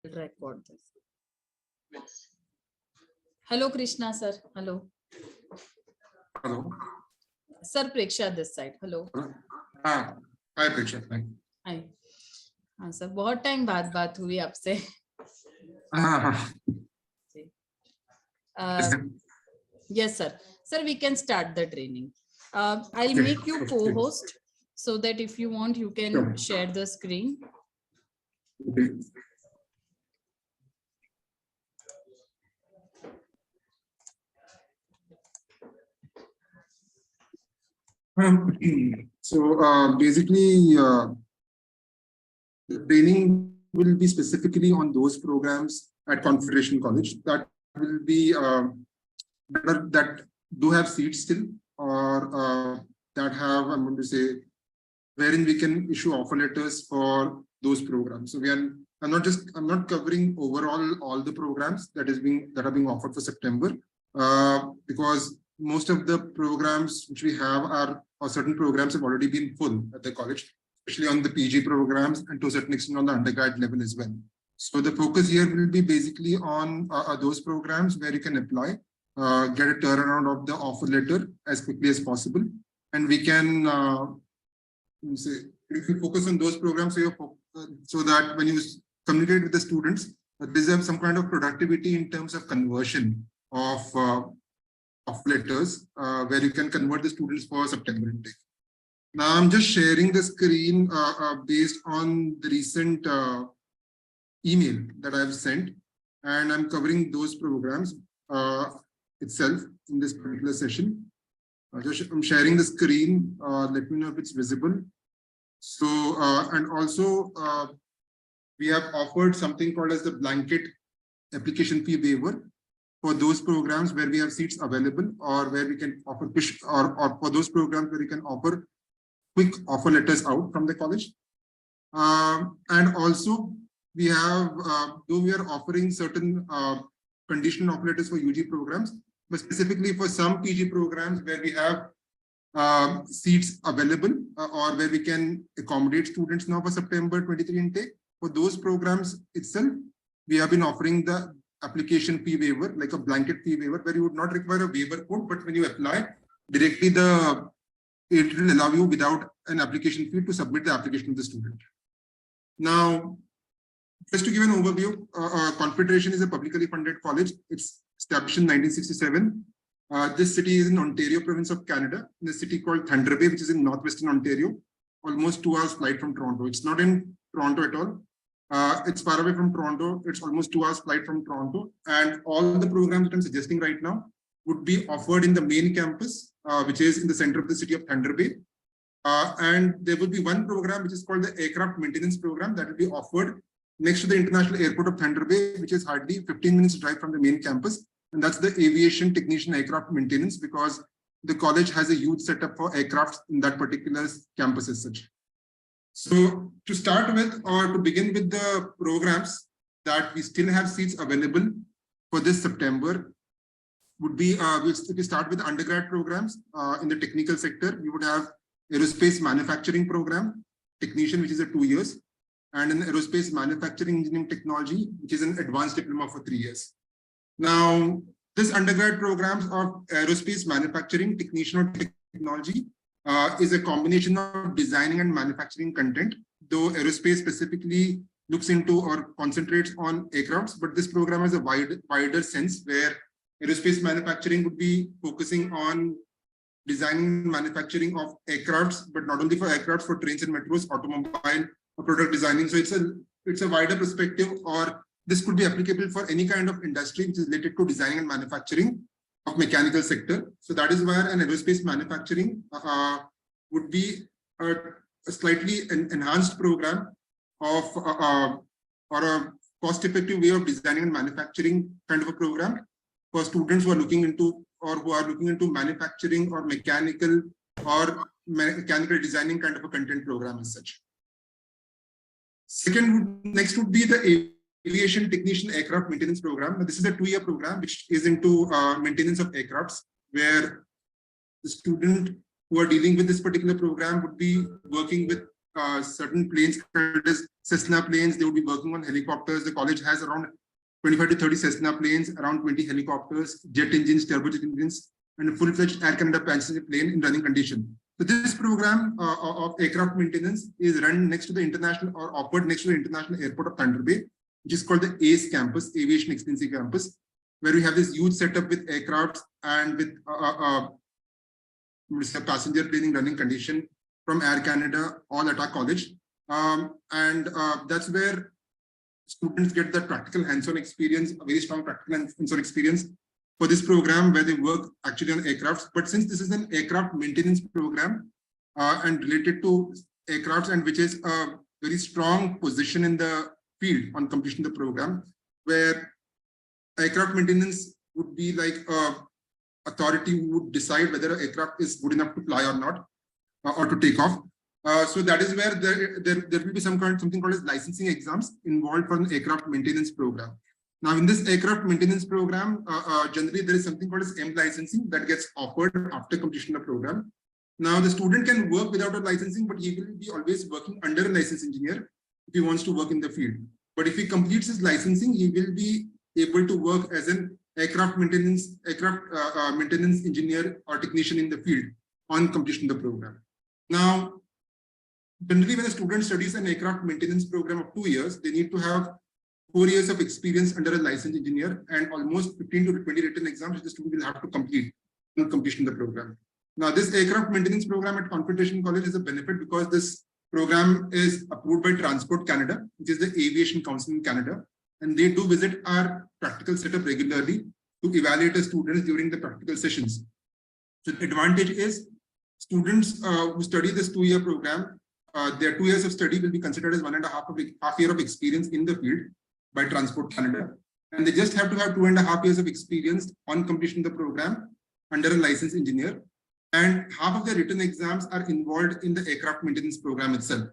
Record this. Hello, Krishna sir. Hello. Hello. Sir, Preksha this side. Hello. हाँ, hi Preksha. Hi. हाँ sir, बहुत time बाद बात हुई आपसे. Yes sir. Sir, we can start the training. I'll make you co-host so that if you want, you can share the screen. Okay. So basically, the training will be specifically on those programs at Confederation College that will be that do have seats still, or that have, I'm going to say, wherein we can issue offer letters for those programs. So I'm not covering overall all the programs that are being offered for September, because most of the programs which we have or certain programs have already been full at the college, especially on the PG programs and to a certain extent on the undergrad level as well. So the focus here will be basically on those programs where you can apply, get a turnaround of the offer letter as quickly as possible, and we can say, if you focus on those programs, so that when you communicate with the students, there's some kind of productivity in terms of conversion of letters, where you can convert the students for September intake. Now I'm just sharing the screen based on the recent email that I've sent, and I'm covering those programs itself in this particular session. I'm sharing the screen. Let me know if it's visible. So, and also we have offered something called as the blanket application fee waiver for those programs where we have seats available, or where we can offer or for those programs where we can offer quick offer letters out from the college. And also we have, though we are offering certain conditional offer letters for UG programs, but specifically for some PG programs where we have seats available, or where we can accommodate students now for September 23 intake. For those programs itself, we have been offering the application fee waiver, like a blanket fee waiver, where you would not require a waiver code, but when you apply directly, it will allow you without an application fee to submit the application to the student. Now, just to give an overview, Confederation is a publicly funded college. It's established in 1967. This city is in Ontario province of Canada, in a city called Thunder Bay, which is in northwestern Ontario, almost 2 hours flight from Toronto. It's not in Toronto at all. It's far away from Toronto. It's almost 2 hours flight from Toronto. And all the programs that I'm suggesting right now would be offered in the main campus, which is in the center of the city of Thunder Bay. And there will be one program which is called the aircraft maintenance program that will be offered next to the international airport of Thunder Bay, which is hardly 15 minutes drive from the main campus. And that's the aviation technician aircraft maintenance, because the college has a huge setup for aircraft in that particular campus as such. So to start with, or to begin with, the programs that we still have seats available for this September would be, we'll start with undergrad programs in the technical sector. We would have aerospace manufacturing program, technician, which is a 2 years, and an aerospace manufacturing engineering technology, which is an advanced diploma for 3 years. Now, this undergrad programs of aerospace manufacturing, technician or technology is a combination of designing and manufacturing content, though aerospace specifically looks into or concentrates on aircrafts, but this program has a wider sense, where aerospace manufacturing would be focusing on designing and manufacturing of aircrafts, but not only for aircrafts, for trains and metros, automobile, or product designing. So it's a wider perspective, or this could be applicable for any kind of industry which is related to designing and manufacturing of mechanical sector. So that is where an aerospace manufacturing would be a slightly enhanced program of or a cost-effective way of designing and manufacturing kind of a program for students who are looking into manufacturing or mechanical designing kind of a content program as such. Next would be the aviation technician aircraft maintenance program. Now, this is a 2-year program which is into maintenance of aircrafts, where the student who are dealing with this particular program would be working with certain planes called as Cessna planes. They would be working on helicopters. The college has around 25 to 30 Cessna planes, around 20 helicopters, jet engines, turbojet engines, and a full-fledged Air Canada passenger plane in running condition. So this program of aircraft maintenance is run next to the international or offered next to the International Airport of Thunder Bay, which is called the ACE campus, Aviation Excellency Campus, where we have this huge setup with aircrafts and with passenger plane in running condition from Air Canada, all at our college. That's where students get the practical hands-on experience, a very strong practical hands-on experience for this program where they work actually on aircrafts. But since this is an aircraft maintenance program and related to aircrafts, and which is a very strong position in the field on completion of the program, where aircraft maintenance would be like authority who would decide whether an aircraft is good enough to fly or not, or to take off. So that is where there will be something called as licensing exams involved for an aircraft maintenance program. Now, in this aircraft maintenance program, generally there is something called as M licensing that gets offered after completion of the program. Now, the student can work without a licensing, but he will be always working under a licensed engineer if he wants to work in the field. But if he completes his licensing, he will be able to work as an aircraft maintenance engineer or technician in the field on completion of the program. Now, generally, when a student studies an aircraft maintenance program of 2 years, they need to have 4 years of experience under a licensed engineer and almost 15 to 20 written exams which the student will have to complete on completion of the program. Now, this aircraft maintenance program at Confederation College is a benefit because this program is approved by Transport Canada, which is the aviation council in Canada, and they do visit our practical setup regularly to evaluate the students during the practical sessions. So the advantage is students who study this 2-year program, their 2 years of study will be considered as 1.5 year of experience in the field by Transport Canada. And they just have to have 2.5 years of experience on completion of the program under a licensed engineer. And half of the written exams are involved in the aircraft maintenance program itself.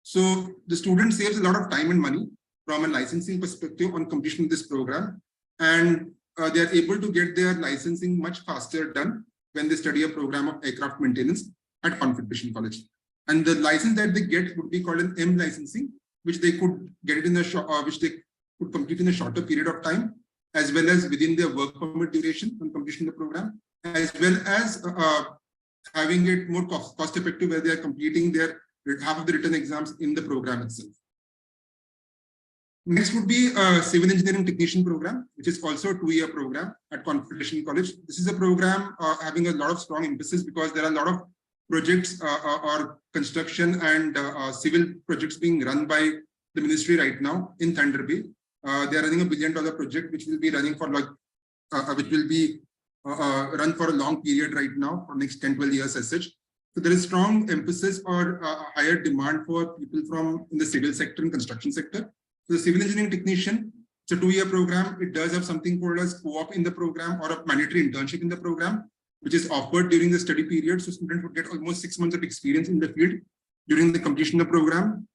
So the student saves a lot of time and money from a licensing perspective on completion of this program. And they are able to get their licensing much faster done when they study a program of aircraft maintenance at Confederation College. And the license that they get would be called an M licensing, which they could get it in which they could complete in a shorter period of time, as well as within their work permit duration on completion of the program, as well as having it more cost effective where they are completing their half of the written exams in the program itself. Next would be a civil engineering technician program, which is also a 2-year program at Confederation College. This is a program having a lot of strong emphasis because there are a lot of projects or construction and civil projects being run by the ministry right now in Thunder Bay. They are running $1 billion project, which will be running for run for a long period right now for next 10-12 years as such. So there is strong emphasis or higher demand for people from in the civil sector and construction sector. So the civil engineering technician, it's a 2-year program. It does have something called as co-op in the program or a mandatory internship in the program, which is offered during the study period. So students would get almost 6 months of experience in the field during the completion of the program,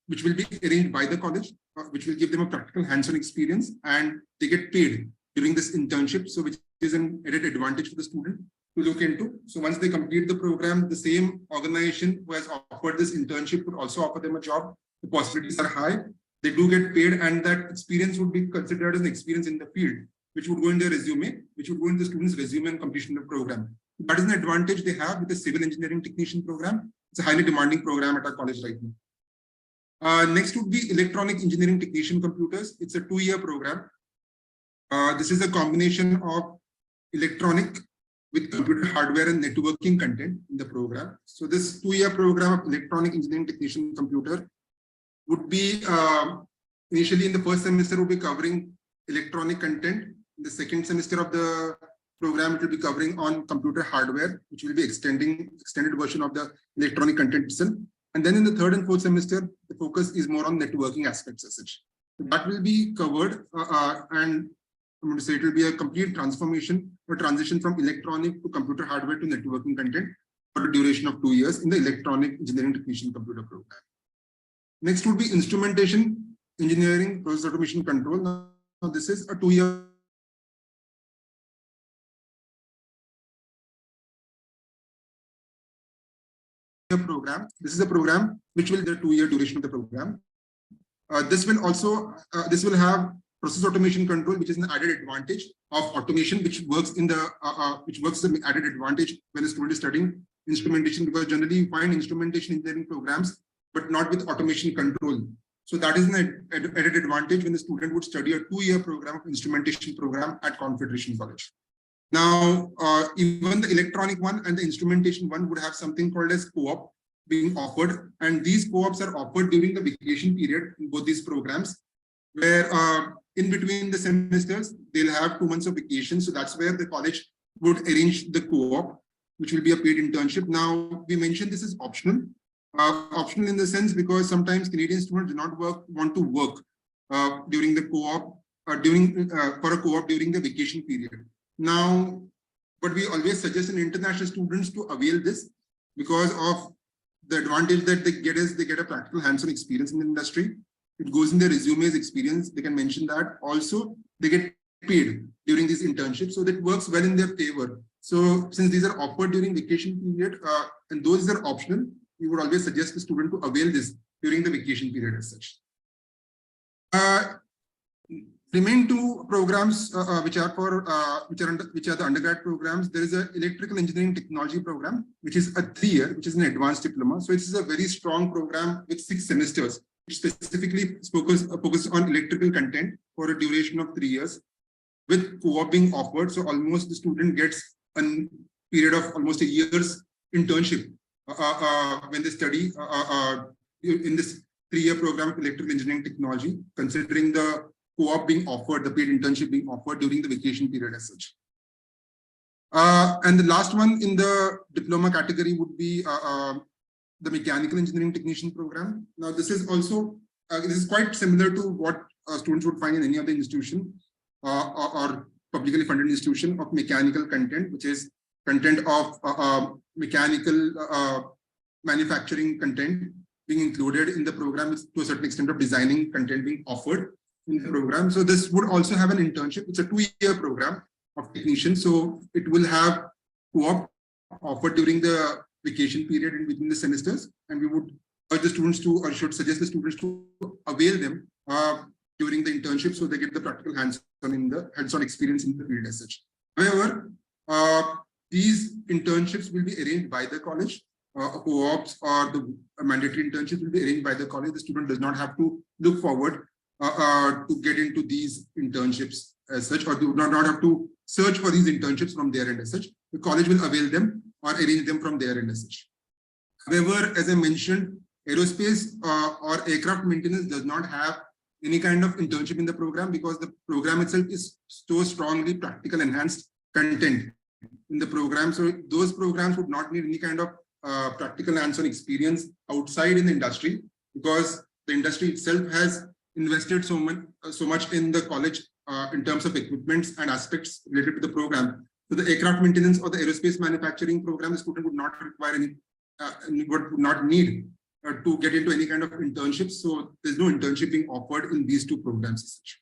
which will be arranged by the college, which will give them a practical hands-on experience, and they get paid during this internship. So which is an added advantage for the student to look into. So once they complete the program, the same organization who has offered this internship would also offer them a job. The possibilities are high. They do get paid, and that experience would be considered as an experience in the field, which would go in their resume, which would go in the student's resume and completion of the program. That is an advantage they have with the civil engineering technician program. It's a highly demanding program at our college right now. Next would be electronic engineering technician computers. It's a 2-year program. This is a combination of electronic with computer hardware and networking content in the program. So this 2-year program of electronic engineering technician computer would be initially in the first semester would be covering electronic content. In the second semester of the program, it will be covering on computer hardware, which will be extended version of the electronic content itself. And then in the 3rd and 4th semester, the focus is more on networking aspects as such. So that will be covered, and I'm going to say it will be a complete transformation or transition from electronic to computer hardware to networking content for a duration of 2 years in the electronic engineering technician computer program. Next would be instrumentation engineering process automation control. Now this is a 2-year program. program. This is a program which will the 2-year duration of the program. This will have process automation control, which is an added advantage of automation, which works as an added advantage when a student is studying instrumentation, because generally you find instrumentation engineering programs, but not with automation control. So that is an added advantage when the student would study a 2-year program of instrumentation program at Confederation College. Now, even the electronic one and the instrumentation one would have something called as co-op being offered, and these co-ops are offered during the vacation period in both these programs, where in between the semesters they'll have 2 months of vacation. So that's where the college would arrange the co-op, which will be a paid internship. Now, we mentioned this is optional. Optional in the sense because sometimes Canadian students do not want to work during the co-op for a co-op during the vacation period. Now, but we always suggest in international students to avail this because of the advantage that they get is they get a practical hands-on experience in the industry. It goes in their resumes experience. They can mention that. Also, they get paid during these internships, so that works well in their favor. So since these are offered during vacation period and those are optional, we would always suggest the student to avail this during the vacation period as such. Remain 2 programs which are the undergrad programs. There is an electrical engineering technology program, which is a 3-year, which is an advanced diploma. So it is a very strong program with 6 semesters, which specifically focus on electrical content for a duration of 3 years, with co-op being offered. So almost the student gets a period of almost a year's internship when they study in this 3-year program of electrical engineering technology, considering the co-op being offered, the paid internship being offered during the vacation period as such. And the last one in the diploma category would be the mechanical engineering technician program. Now, this is also this is quite similar to what students would find in any other institution or publicly funded institution of mechanical content, which is content of mechanical manufacturing content being included in the program, to a certain extent of designing content being offered in the program. So this would also have an internship. It's a 2-year program of technician. So it will have co-op offered during the vacation period in between the semesters, and we would urge the students to, or should suggest the students to avail them during the internship, so they get the practical hands-on experience in the field as such. However, these internships will be arranged by the college. Co-ops or the mandatory internships will be arranged by the college. The student does not have to look forward to get into these internships as such, or do not have to search for these internships from their end as such. The college will avail them or arrange them from their end as such. However, as I mentioned, aerospace or aircraft maintenance does not have any kind of internship in the program, because the program itself is so strongly practical enhanced content in the program. So those programs would not need any kind of practical hands-on experience outside in the industry, because the industry itself has invested so much in the college in terms of equipments and aspects related to the program. So the aircraft maintenance or the aerospace manufacturing program, the student would not require any, would not need to get into any kind of internship. So there's no internship being offered in these 2 programs as such.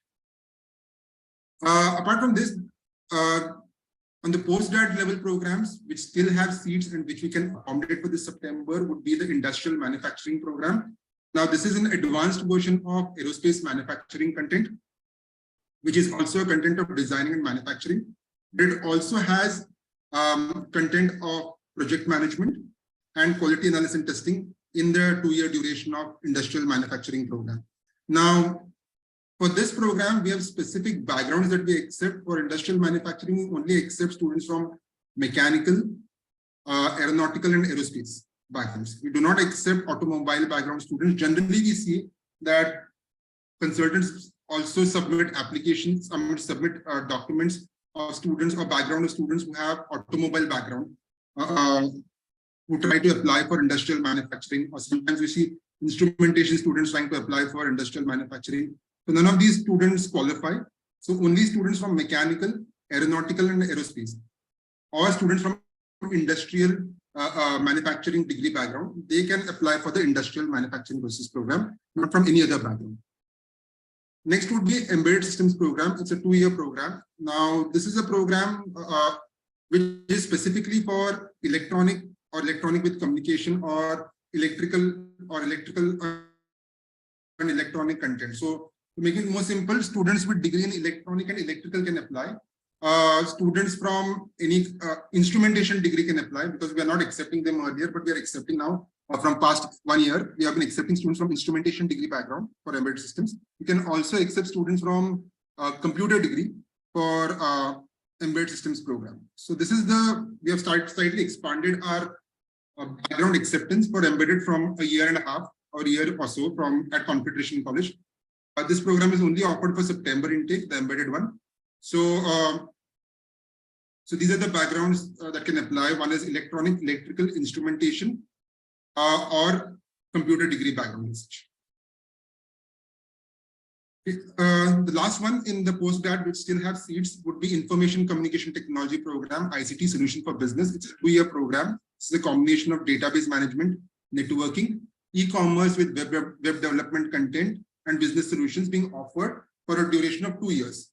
Apart from this, on the postgrad level programs, which still have seats and which we can accommodate for this September, would be the industrial manufacturing program. Now, this is an advanced version of aerospace manufacturing content, which is also a content of designing and manufacturing. It also has content of project management and quality analysis and testing in the 2-year duration of industrial manufacturing program. Now, for this program, we have specific backgrounds that we accept. For industrial manufacturing, we only accept students from mechanical, aeronautical, and aerospace backgrounds. We do not accept automobile background students. Generally, we see that consultants also submit applications, submit documents of students or background of students who have automobile background, who try to apply for industrial manufacturing, or sometimes we see instrumentation students trying to apply for industrial manufacturing. So none of these students qualify. So only students from mechanical, aeronautical, and aerospace, or students from industrial manufacturing degree background, they can apply for the industrial manufacturing process program, not from any other background. Next would be embedded systems program. It's a 2-year program. Now, this is a program which is specifically for electronic with communication or electrical and electronic content. So to make it more simple, students with degree in electronic and electrical can apply. Students from any instrumentation degree can apply, because we are not accepting them earlier, but we are accepting now from past 1 year. We have been accepting students from instrumentation degree background for embedded systems. We can also accept students from computer degree for embedded systems program. So this is we have slightly expanded our background acceptance for embedded from a year and a half or a year or so from at Confederation College. This program is only offered for September intake, the embedded one. So, so these are the backgrounds that can apply. One is electrical instrumentation or computer degree background research. The last one in the postgrad, which still have seats, would be Information Communication Technology Program, ICT Solution for Business. It's a 2-year program. It's a combination of database management, networking, e-commerce with web development content, and business solutions being offered for a duration of 2 years.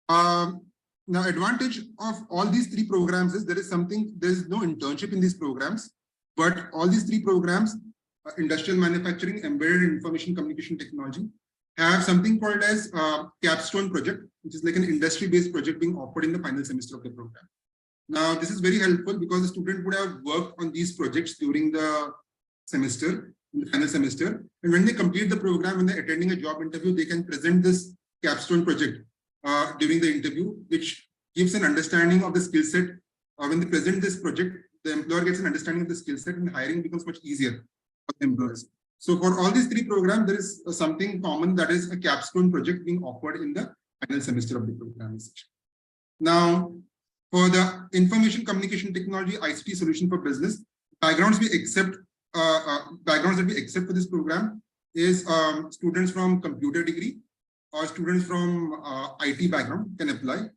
Now, advantage of all these 3 programs is there is no internship in these programs, but all these 3 programs, industrial manufacturing, embedded information communication technology, have something called as capstone project, which is like an industry-based project being offered in the final semester of the program. Now, this is very helpful because the student would have worked on these projects during the semester, in the final semester. And when they complete the program, when they're attending a job interview, they can present this capstone project during the interview, which gives an understanding of the skill set. When they present this project, the employer gets an understanding of the skill set, and hiring becomes much easier for the employers. So for all these 3 programs, there is something common, that is a capstone project being offered in the final semester of the program. Now, for the Information Communication Technology ICT Solution for Business, backgrounds that we accept for this program is students from computer degree or students from IT background can apply.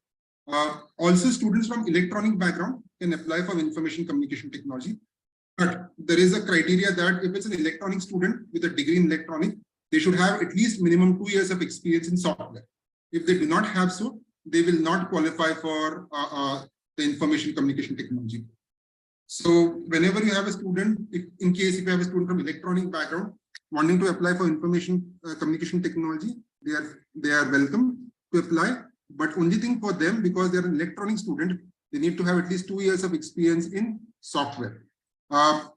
Also, students from electronic background can apply for Information Communication Technology. But there is a criteria that if it's an electronic student with a degree in electronic, they should have at least minimum 2 years of experience in software. If they do not have so, they will not qualify for the Information Communication Technology. So whenever you have a student, if you have a student from electronic background wanting to apply for Information Communication Technology, they are welcome to apply. But only thing for them, because they are an electronic student, they need to have at least 2 years of experience in software.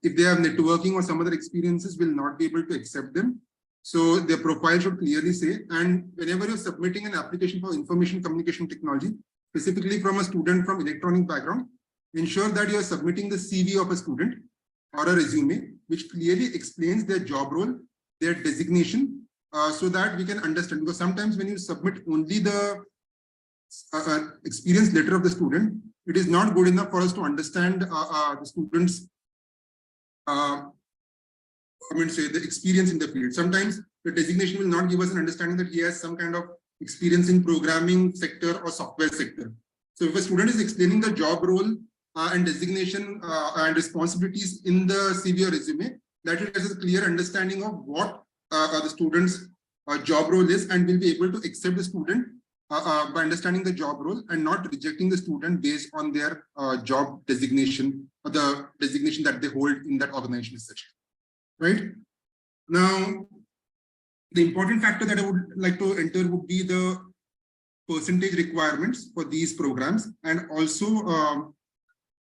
If they have networking or some other experiences, will not be able to accept them. So their profile should clearly say, and whenever you're submitting an application for Information Communication Technology, specifically from a student from electronic background, ensure that you're submitting the CV of a student or a resume, which clearly explains their job role, their designation, so that we can understand. Because sometimes when you submit only the experience letter of the student, it is not good enough for us to understand the student's the experience in the field. Sometimes the designation will not give us an understanding that he has some kind of experience in programming sector or software sector. So if a student is explaining the job role and designation and responsibilities in the CV or resume, that will give us a clear understanding of what the student's job role is, and will be able to accept the student by understanding the job role and not rejecting the student based on their job designation or the designation that they hold in that organization, right? Now, the important factor that I would like to enter would be the percentage requirements for these programs, and also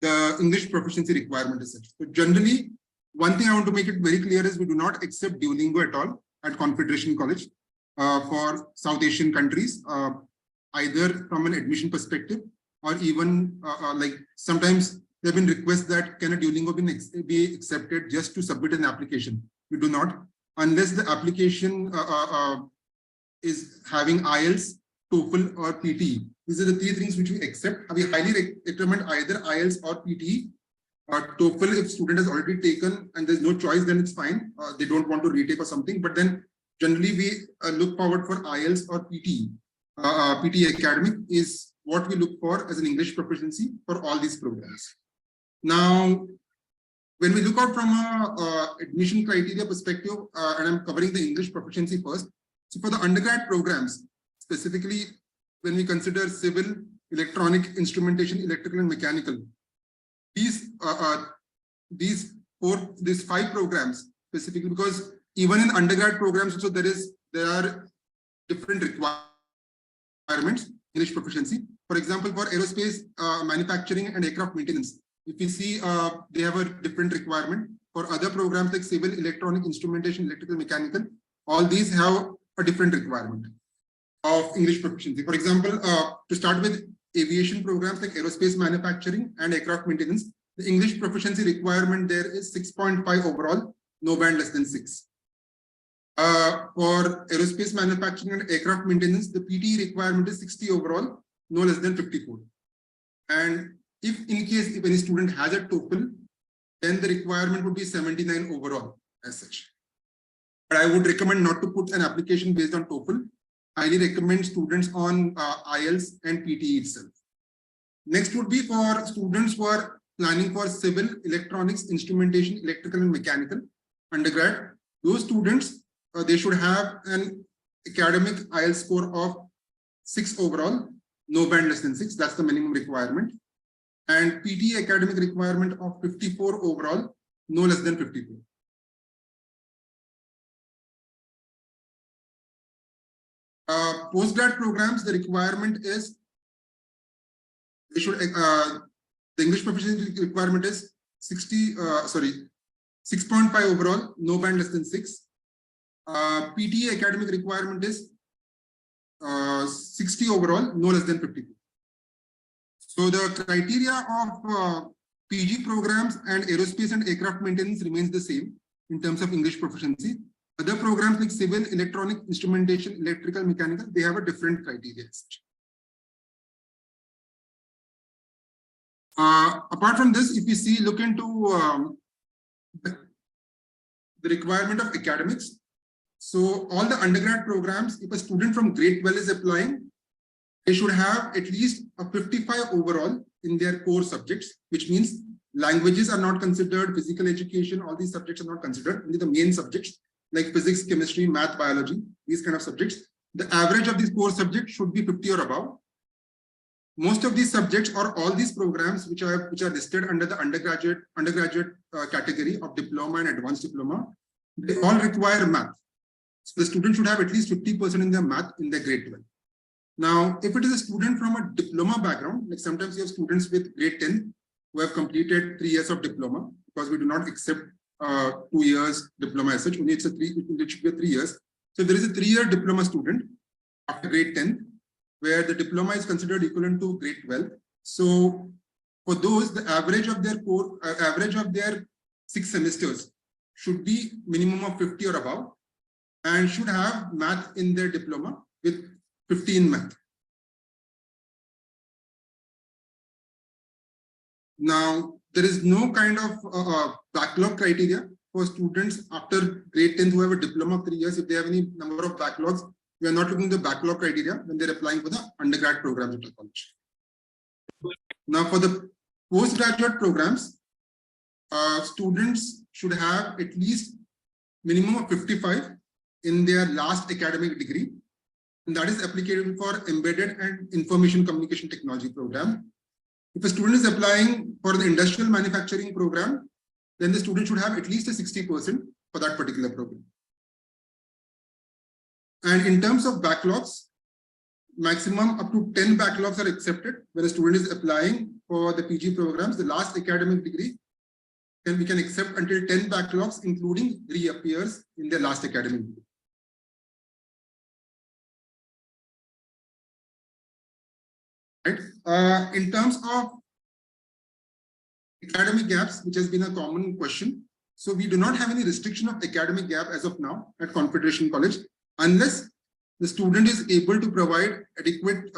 the English proficiency requirement is such. So generally, one thing I want to make it very clear is we do not accept Duolingo at all at Confederation College for South Asian countries, either from an admission perspective or even like sometimes there have been requests that can a Duolingo be accepted just to submit an application. We do not, unless the application is having IELTS, TOEFL or PTE. These are the 3 things which we accept. We highly recommend either IELTS or PTE. TOEFL, if student has already taken and there's no choice, then it's fine. They don't want to retake or something, but then generally we look forward for IELTS or PTE. PTE academic is what we look for as an English proficiency for all these programs. Now, when we look out from a admission criteria perspective, and I'm covering the English proficiency first. So for the undergrad programs, specifically when we consider civil, electronic, instrumentation, electrical and mechanical, these these 5 programs specifically, because even in undergrad programs also there are different requirements, English proficiency. For example, for aerospace manufacturing and aircraft maintenance, if you see they have a different requirement. For other programs like civil, electronic, instrumentation, electrical, mechanical, all these have a different requirement of English proficiency. For example, to start with aviation programs like aerospace manufacturing and aircraft maintenance, the English proficiency requirement there is 6.5 overall, no band less than 6. For aerospace manufacturing and aircraft maintenance, the PTE requirement is 60 overall, no less than 54. And if in case if any student has a TOEFL, then the requirement would be 79 overall as such. But I would recommend not to put an application based on TOEFL. I highly recommend students on IELTS and PTE itself. Next would be for students who are planning for civil, electronics, instrumentation, electrical and mechanical undergrad. Those students, they should have an academic IELTS score of 6 overall, no band less than 6. That's the minimum requirement. And PTE academic requirement of 54 overall, no less than 54. Postgrad programs, the requirement is they should the English proficiency requirement is 6.5 overall, no band less than 6. PTE academic requirement is 60 overall, no less than 52. So the criteria of PG programs and aerospace and aircraft maintenance remains the same in terms of English proficiency. Other programs like civil, electronic, instrumentation, electrical, mechanical, they have a different criteria. Apart from this, if you look into the requirement of academics, so all the undergrad programs, if a student from grade 12 is applying, they should have at least a 55 overall in their core subjects, which means languages are not considered, physical education, all these subjects are not considered. Only the main subjects like physics, chemistry, math, biology, these kind of subjects. The average of these core subjects should be 50 or above. Most of these subjects or all these programs which are listed under the undergraduate category of diploma and advanced diploma, they all require math. So the student should have at least 50% in their math in their grade 12. Now, if it is a student from a diploma background, like sometimes you have students with grade 10 who have completed 3 years of diploma, because we do not accept 2 years diploma as such, only it should be 3 years. So there is a 3-year diploma student after grade 10, where the diploma is considered equivalent to grade 12. So for those, the average of their 6 semesters should be minimum of 50 or above, and should have math in their diploma with 50 in math. Now, there is no kind of backlog criteria for students after grade 10 who have a diploma of 3 years. If they have any number of backlogs, we are not looking at the backlog criteria when they're applying for the undergrad programs at the college. Now, for the postgraduate programs, students should have at least minimum of 55 in their last academic degree, and that is applicable for embedded and information communication technology program. If a student is applying for the industrial manufacturing program, then the student should have at least a 60% for that particular program. And in terms of backlogs, maximum up to 10 backlogs are accepted when a student is applying for the PG programs. The last academic degree, then we can accept until 10 backlogs, including reappears in their last academic degree. Right. In terms of academic gaps, which has been a common question, so we do not have any restriction of academic gap as of now at Confederation College, unless the student is able to provide adequate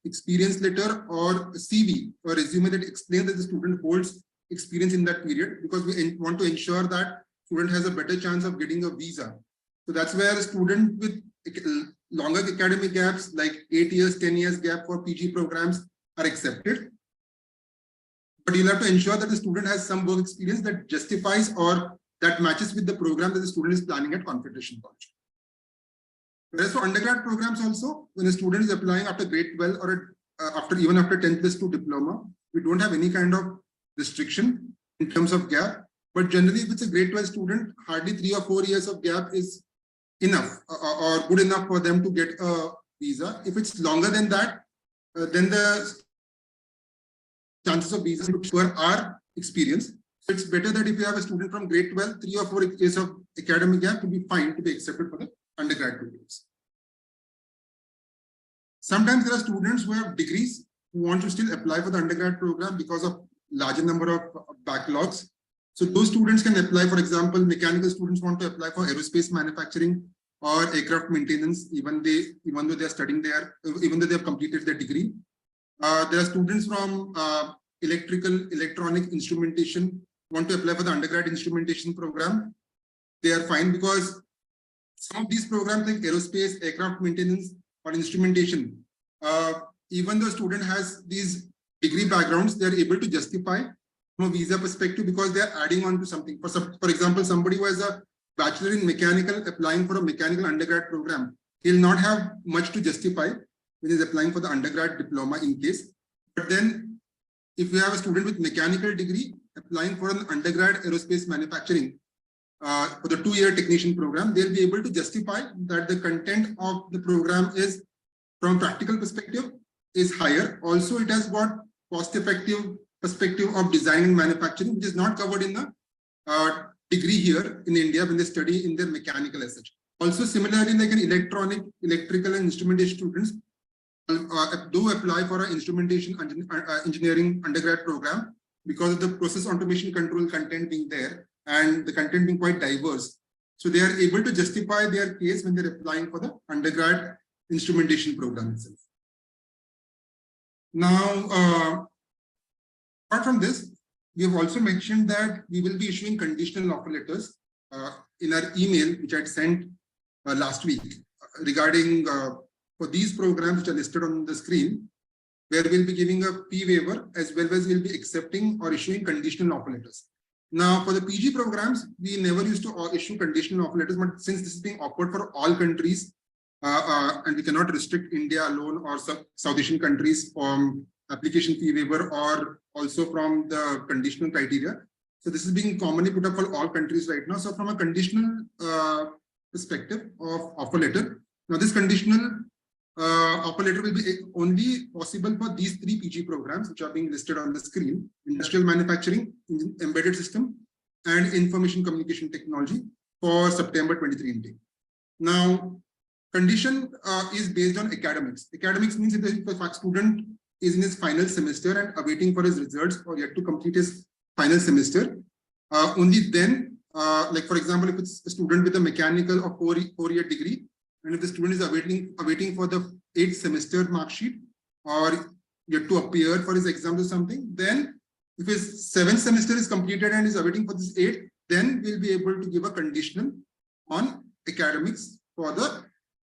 experience letter or CV or resume that explains that the student holds experience in that period, because we want to ensure that student has a better chance of getting a visa. So that's where a student with longer academic gaps, like 8 years, 10 years gap for PG programs are accepted. But you'll have to ensure that the student has some work experience that justifies or that matches with the program that the student is planning at Confederation College. Whereas for undergrad programs also, when a student is applying after grade 12 or even after 10+2 diploma, we don't have any kind of restriction in terms of gap. But generally, if it's a grade 12 student, hardly 3 or 4 years of gap is enough or good enough for them to get a visa. If it's longer than that, then the chances of visa per our experience. So it's better that if you have a student from grade 12, 3 or 4 years of academic gap to be fine to be accepted for the undergrad programs. Sometimes there are students who have degrees who want to still apply for the undergrad program because of larger number of backlogs. So those students can apply. For example, mechanical students want to apply for aerospace manufacturing or aircraft maintenance, even though they are studying there, even though they have completed their degree. There are students from electronic instrumentation want to apply for the undergrad instrumentation program. They are fine because some of these programs like aerospace, aircraft maintenance, or instrumentation, even though a student has these degree backgrounds, they are able to justify from a visa perspective because they are adding on to something. For example, somebody who has a bachelor in mechanical applying for a mechanical undergrad program, he'll not have much to justify when he's applying for the undergrad diploma in case. But then if you have a student with mechanical degree applying for an undergrad aerospace manufacturing for the 2-year technician program, they'll be able to justify that the content of the program is, from a practical perspective, is higher. Also, it has got cost-effective perspective of design and manufacturing, which is not covered in the degree here in India when they study in their mechanical as such. Also, similarly, like an electrical and instrumentation students do apply for an instrumentation engineering undergrad program because of the process automation control content being there and the content being quite diverse. So they are able to justify their case when they're applying for the undergrad instrumentation program itself. Now, apart from this, we have also mentioned that we will be issuing conditional offer letters in our email, which I had sent last week regarding for these programs which are listed on the screen, where we'll be giving a fee waiver as well as we'll be accepting or issuing conditional offer letters. Now, for the PG programs, we never used to issue conditional offer letters, but since this is being offered for all countries, and we cannot restrict India alone or South Asian countries from application fee waiver or also from the conditional criteria. So this is being commonly put up for all countries right now. So from a conditional perspective of offer letter, now this conditional offer letter will be only possible for these 3 PG programs which are being listed on the screen: industrial manufacturing, embedded system, and information communication technology for September 23 intake. Now, condition is based on academics. Academics means if the student is in his final semester and awaiting for his results or yet to complete his final semester, only then, like for example, if it's a student with a mechanical or 4-year degree, and if the student is awaiting for the 8th semester mark sheet or yet to appear for his exams or something, then if his 7th semester is completed and is awaiting for this 8th, then we'll be able to give a conditional on academics for the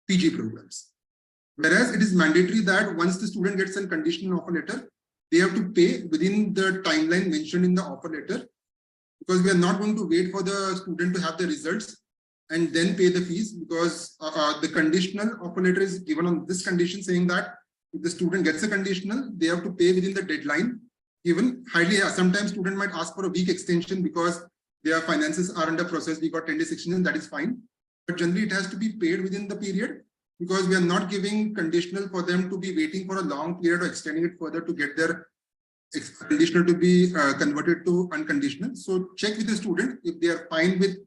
PG programs. Whereas it is mandatory that once the student gets a conditional offer letter, they have to pay within the timeline mentioned in the offer letter, because we are not going to wait for the student to have the results and then pay the fees, because the conditional offer letter is given on this condition, saying that if the student gets a conditional, they have to pay within the deadline. Even highly, sometimes student might ask for a week extension because their finances are under process. We got 10 days extension, that is fine. But generally it has to be paid within the period, because we are not giving conditional for them to be waiting for a long period or extending it further to get their conditional to be converted to unconditional. So check with the student if they are fine with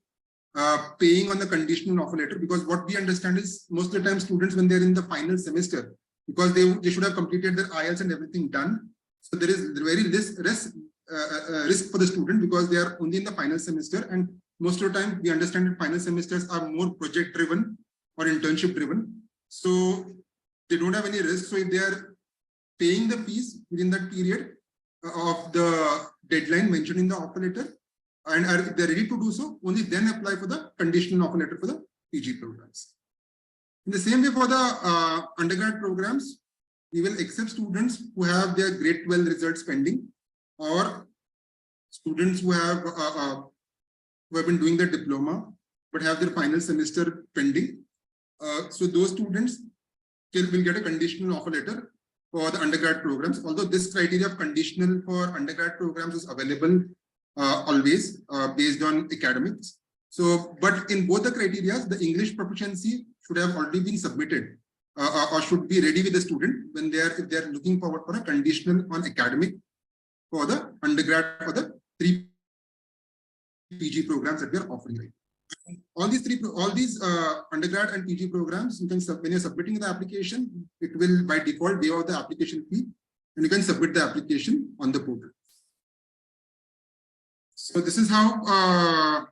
paying on the conditional offer letter, because what we understand is most of the time students, when they're in the final semester, because they should have completed their IELTS and everything done. So there is very less risk for the student because they are only in the final semester, and most of the time we understand that final semesters are more project driven or internship driven. So they don't have any risk. So if they are paying the fees within that period of the deadline mentioned in the offer letter, and if they're ready to do so, only then apply for the conditional offer letter for the PG programs. In the same way for the undergrad programs, we will accept students who have their grade 12 results pending, or students who have been doing their diploma but have their final semester pending. So those students will get a conditional offer letter for the undergrad programs. Although this criteria of conditional for undergrad programs is available always based on academics. So, but in both the criteria, the English proficiency should have already been submitted or should be ready with the student when if they are looking forward for a conditional on academic for the undergrad for the 3 PG programs that we are offering. Right? All these undergrad and PG programs, you can when you're submitting the application, it will by default waive out the application fee, and you can submit the application on the portal. So this is how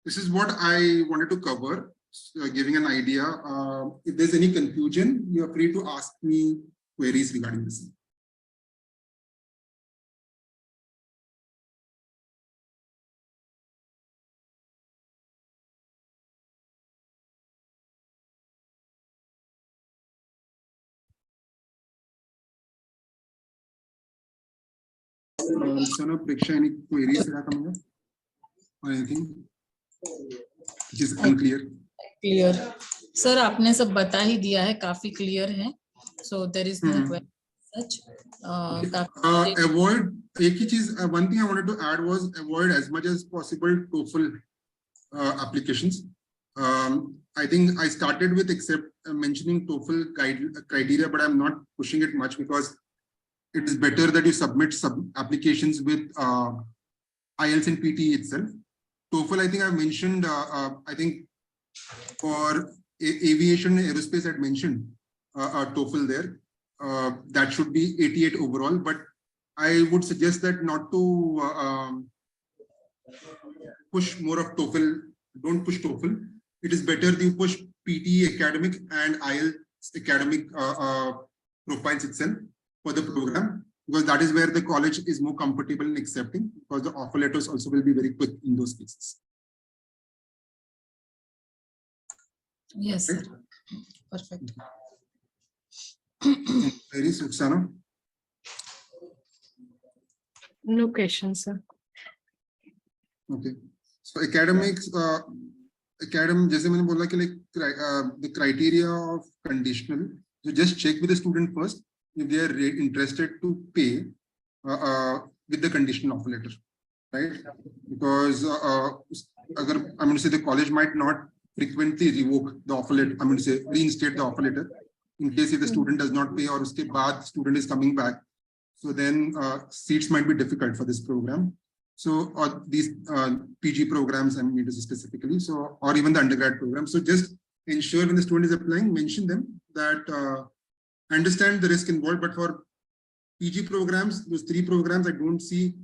this is what I wanted to cover, giving an idea. If there's any confusion, you are free to ask me queries regarding this. Preksha, any queries that are coming up or anything which is unclear? Clear. Sir, आपने सब बता ही दिया है, काफी clear है. So there is no question such. Avoid एक ही चीज. One thing I wanted to add was avoid as much as possible TOEFL applications. I think I started with mentioning TOEFL criteria, but I'm not pushing it much because it is better that you submit applications with IELTS and PTE itself. TOEFL, I think I've mentioned, I think for aviation and aerospace, I'd mentioned TOEFL there. That should be 88 overall, but I would suggest that not to push more of TOEFL. Don't push TOEFL. It is better you push PTE academic and IELTS academic profiles itself for the program, because that is where the college is more comfortable in accepting, because the offer letters also will be very quick in those cases. Yes, sir. Perfect. Very Suksana. No questions, sir. Okay. So academics, जैसे मैंने बोला कि like the criteria of conditional, so just check with the student first if they are interested to pay with the conditional offer letter, right? Because I'm going to say the college might not frequently revoke the offer letter. I'm going to say reinstate the offer letter in case if the student does not pay or uske baad student is coming back. So then seats might be difficult for this program. So these PG programs, I mean specifically, so or even the undergrad program. So just ensure when the student is applying, mention them that understand the risk involved, but for PG programs, those 3 programs, I don't see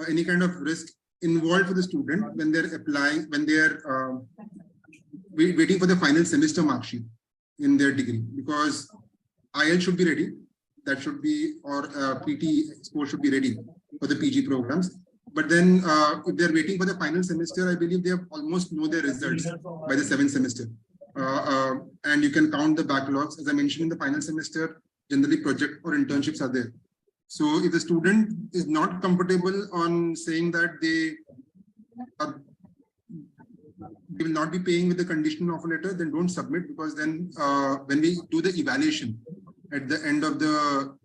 any kind of risk involved for the student when they're applying, when they're waiting for the final semester mark sheet in their degree, because IELTS should be ready, that should be, or PT score should be ready for the PG programs. But then if they're waiting for the final semester, I believe they have almost know their results by the 7th semester. And you can count the backlogs. As I mentioned, in the final semester, generally project or internships are there. So if the student is not comfortable on saying that they will not be paying with the conditional offer letter, then don't submit, because then when we do the evaluation at the end of the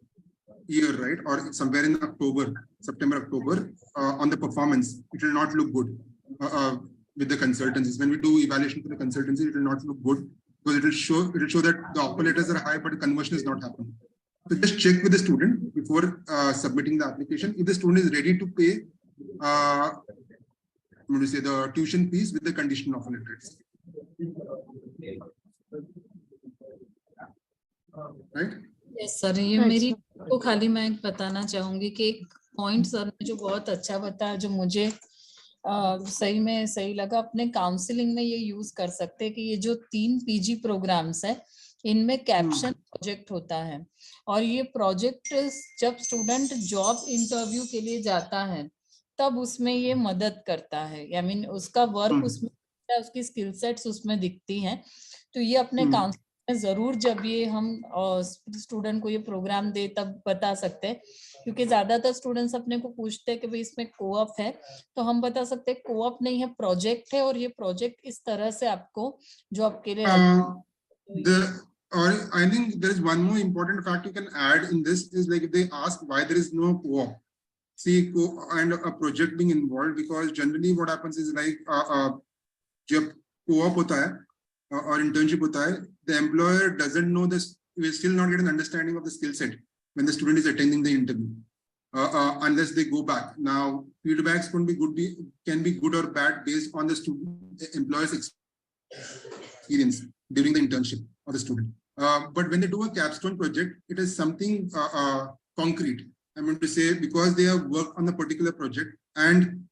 year, right, or somewhere in October, September, October, on the performance, it will not look good with the consultancies. When we do evaluation for the consultancy, it will not look good, because it will show that the offer letters are high, but the conversion is not happening. So just check with the student before submitting the application. If the student is ready to pay, I'm going to say the tuition fees with the conditional offer letters. Right? Yes, sir. ये मेरी को खाली मैं बताना चाहूंगी कि एक point sir ने जो बहुत अच्छा बताया, जो मुझे सही में सही लगा, अपने काउंसलिंग में ये यूज कर सकते हैं कि ये जो 3 पीजी प्रोग्राम्स है, इनमें कैप्शन प्रोजेक्ट होता है, और ये प्रोजेक्ट जब स्टूडेंट जॉब इंटरव्यू के लिए जाता है तब उसमें ये मदद करता है. आई मीन उसका वर्क उसमें, उसकी स्किल सेट्स उसमें दिखती हैं. तो ये अपने काउंसलिंग में जरूर, जब ये हम स्टूडेंट को ये प्रोग्राम दे तब बता सकते हैं, क्योंकि ज्यादातर स्टूडेंट्स अपने को पूछते हैं कि भाई इसमें कोऑप है, तो हम बता सकते हैं कोऑप नहीं है, प्रोजेक्ट है, और ये प्रोजेक्ट इस तरह से आपको जॉब के लिए or I think there is one more important fact you can add in this is like if they ask why there is no co-op. see and a project being involved, because generally what happens is like जब co-op होता है or internship होता है, the employer doesn't know this, will still not get an understanding of the skill set when the student is attending the interview, unless they go back. Now feedbacks can be good or bad based on the employer's experience during the internship of the student. But when they do a capstone project, it is something concrete. I'm going to say, because they have worked on a particular project, and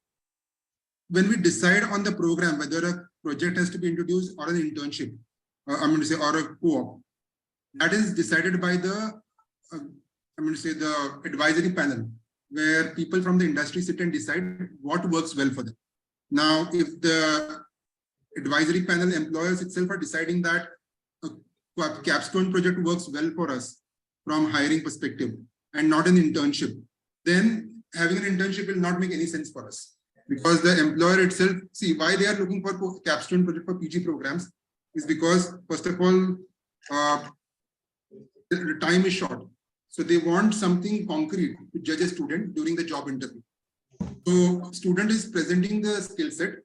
when we decide on the program whether a project has to be introduced or an internship, I'm going to say, or a co-op, that is decided by the I'm going to say the advisory panel, where people from the industry sit and decide what works well for them. Now, if the advisory panel employers itself are deciding that a capstone project works well for us from hiring perspective and not an internship, then having an internship will not make any sense for us, because the employer itself, see why they are looking for capstone project for PG programs is because, first of all, the time is short. So they want something concrete to judge a student during the job interview. So student is presenting the skill set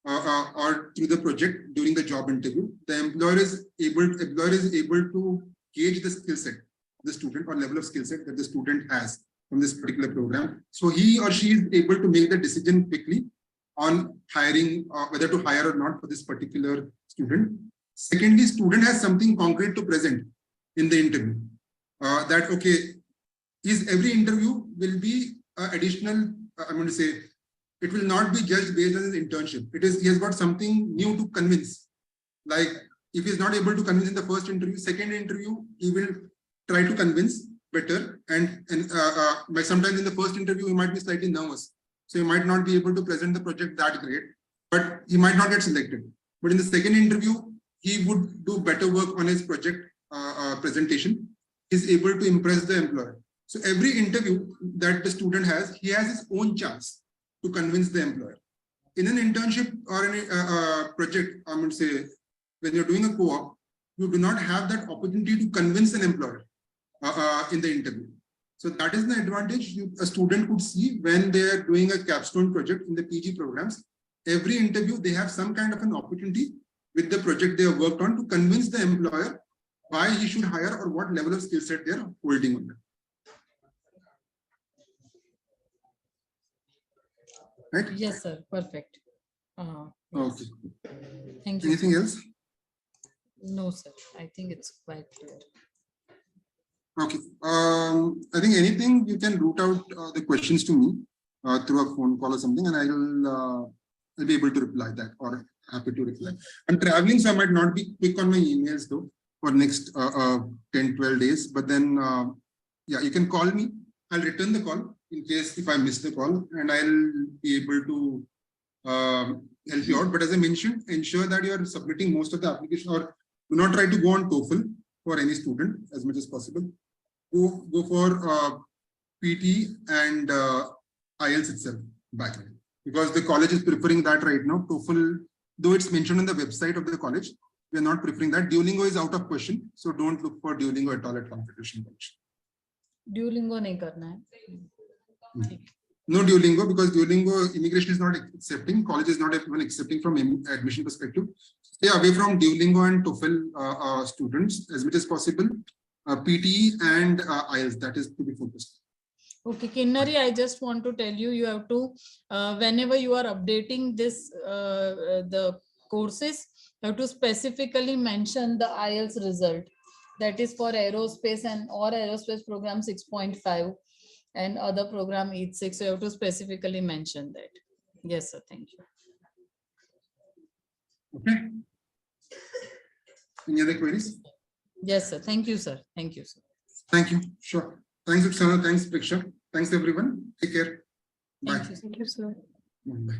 or through the project during the job interview. The employer is able to gauge the skill set of the student or level of skill set that the student has from this particular program. So he or she is able to make the decision quickly on hiring, whether to hire or not for this particular student. Secondly, student has something concrete to present in the interview. That, okay, every interview will be additional, I'm going to say, it will not be judged based on his internship. He has got something new to convince. Like if he's not able to convince in the first interview, second interview, he will try to convince better. And by sometimes in the first interview, he might be slightly nervous. So he might not be able to present the project that great, but he might not get selected. But in the second interview, he would do better work on his project presentation. He's able to impress the employer. So every interview that the student has, he has his own chance to convince the employer. In an internship or in a project, I'm going to say, when you're doing a co-op, you do not have that opportunity to convince an employer in the interview. So that is the advantage a student could see when they are doing a capstone project in the PG programs. Every interview, they have some kind of an opportunity with the project they have worked on to convince the employer why he should hire or what level of skill set they are holding on them. Right? Yes, sir. Perfect. Yes. Okay. Thank you. Anything else? No, sir. I think it's quite clear. Okay. I think anything you can route out the questions to me through a phone call or something, and I'll be able to reply that, or happy to reply. I'm traveling, so I might not be quick on my emails though for next 10-12 days. But then, yeah, you can call me. I'll return the call in case if I miss the call, and I'll be able to help you out. But as I mentioned, ensure that you are submitting most of the application, or do not try to go on TOEFL for any student as much as possible. Go for PT and IELTS itself back end, because the college is preferring that right now. TOEFL, though it's mentioned on the website of the college, we are not preferring that. Duolingo is out of question, so don't look for Duolingo at all at Confederation College. Duolingo nahi karna hai. No Duolingo, because Duolingo immigration is not accepting. College is not even accepting from admission perspective. Stay away from Duolingo and TOEFL students as much as possible. PT and IELTS, that is to be focused. Okay, Kinnari, I just want to tell you, you have to, whenever you are updating this, the courses, you have to specifically mention the IELTS result. That is for aerospace and or aerospace program 6.5 and other program 8.6. So you have to specifically mention that. Yes, sir. Thank you. Okay. Any other queries? Yes, sir. Thank you, sir. Thank you, sir. Thank you. Sure. Thanks, Uksana. Thanks, Priksha. Thanks, everyone. Take care. Bye. Thank you, sir. Bye.